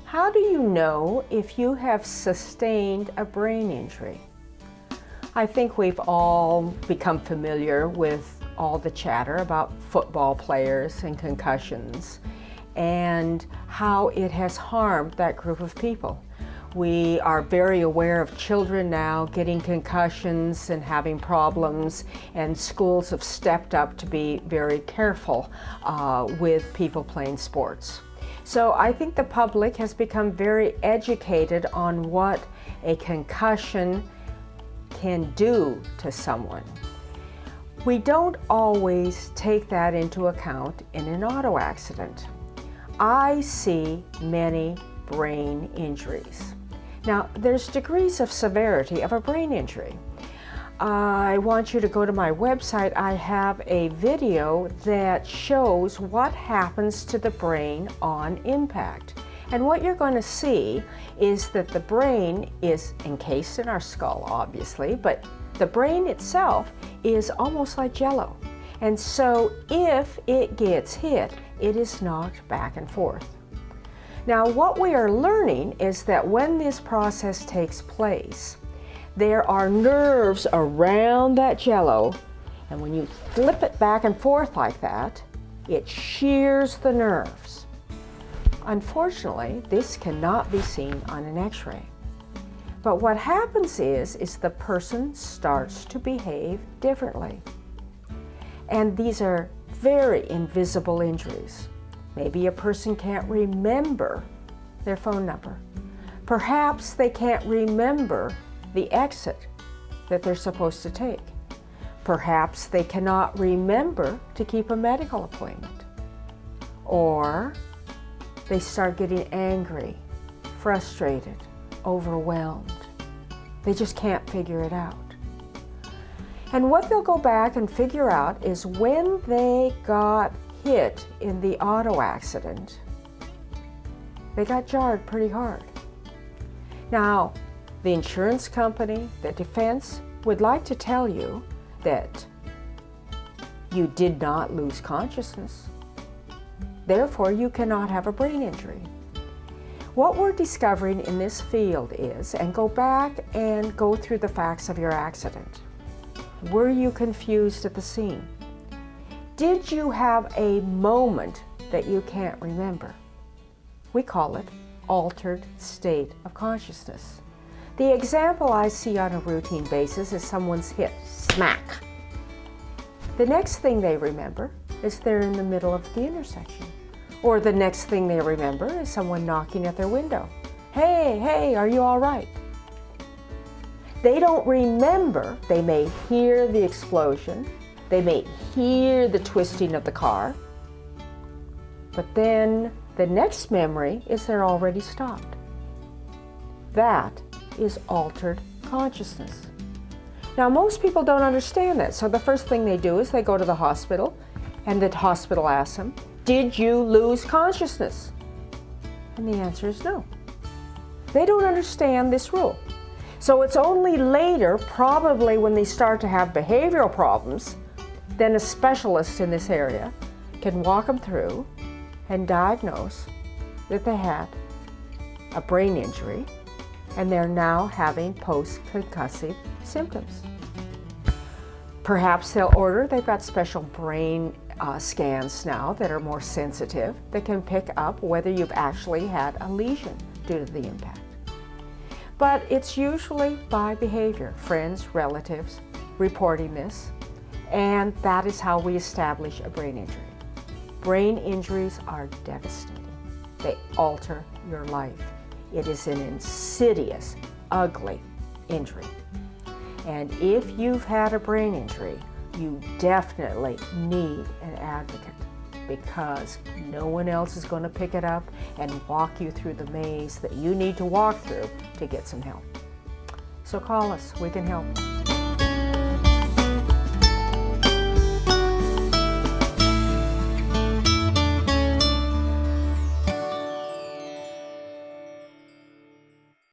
How do you know if you have sustained a brain injury? I think we've all become familiar with all the chatter about football players and concussions and how it has harmed that group of people. We are very aware of children now getting concussions and having problems, and schools have stepped up to be very careful with people playing sports. So I think the public has become very educated on what a concussion can do to someone. We don't always take that into account in an auto accident. I see many brain injuries. Now, there's degrees of severity of a brain injury. I want you to go to my website. I have a video that shows what happens to the brain on impact. And what you're going to see is that the brain is encased in our skull, obviously, but the brain itself is almost like jello. And so if it gets hit, it is knocked back and forth. Now, what we are learning is that when this process takes place, there are nerves around that jello, and when you flip it back and forth like that, it shears the nerves. Unfortunately, this cannot be seen on an X-ray. But what happens is the person starts to behave differently. And these are very invisible injuries. Maybe a person can't remember their phone number. Perhaps they can't remember the exit that they're supposed to take. Perhaps they cannot remember to keep a medical appointment. Or they start getting angry, frustrated, overwhelmed. They just can't figure it out. And what they'll go back and figure out is when they got hit in the auto accident, they got jarred pretty hard. Now, the insurance company, the defense, would like to tell you that you did not lose consciousness. Therefore, you cannot have a brain injury. What we're discovering in this field is, and go back and go through the facts of your accident. Were you confused at the scene? Did you have a moment that you can't remember? We call it altered state of consciousness. The example I see on a routine basis is someone's hit, smack. The next thing they remember is they're in the middle of the intersection. Or the next thing they remember is someone knocking at their window. Hey, hey, are you all right? They don't remember. They may hear the explosion. They may hear the twisting of the car. But then the next memory is they're already stopped. That is altered consciousness. Now, most people don't understand that, so the first thing they do is they go to the hospital, and the hospital asks them, "Did you lose consciousness?" And the answer is no. They don't understand this rule. So it's only later, probably when they start to have behavioral problems, then a specialist in this area can walk them through and diagnose that they had a brain injury and they're now having post-concussive symptoms. Perhaps they've got special brain scans now that are more sensitive that can pick up whether you've actually had a lesion due to the impact. But it's usually by behavior, friends, relatives reporting this, and that is how we establish a brain injury. Brain injuries are devastating. They alter your life. It is an insidious, ugly injury. And if you've had a brain injury, you definitely need an advocate because no one else is going to pick it up and walk you through the maze that you need to walk through to get some help. So call us, we can help.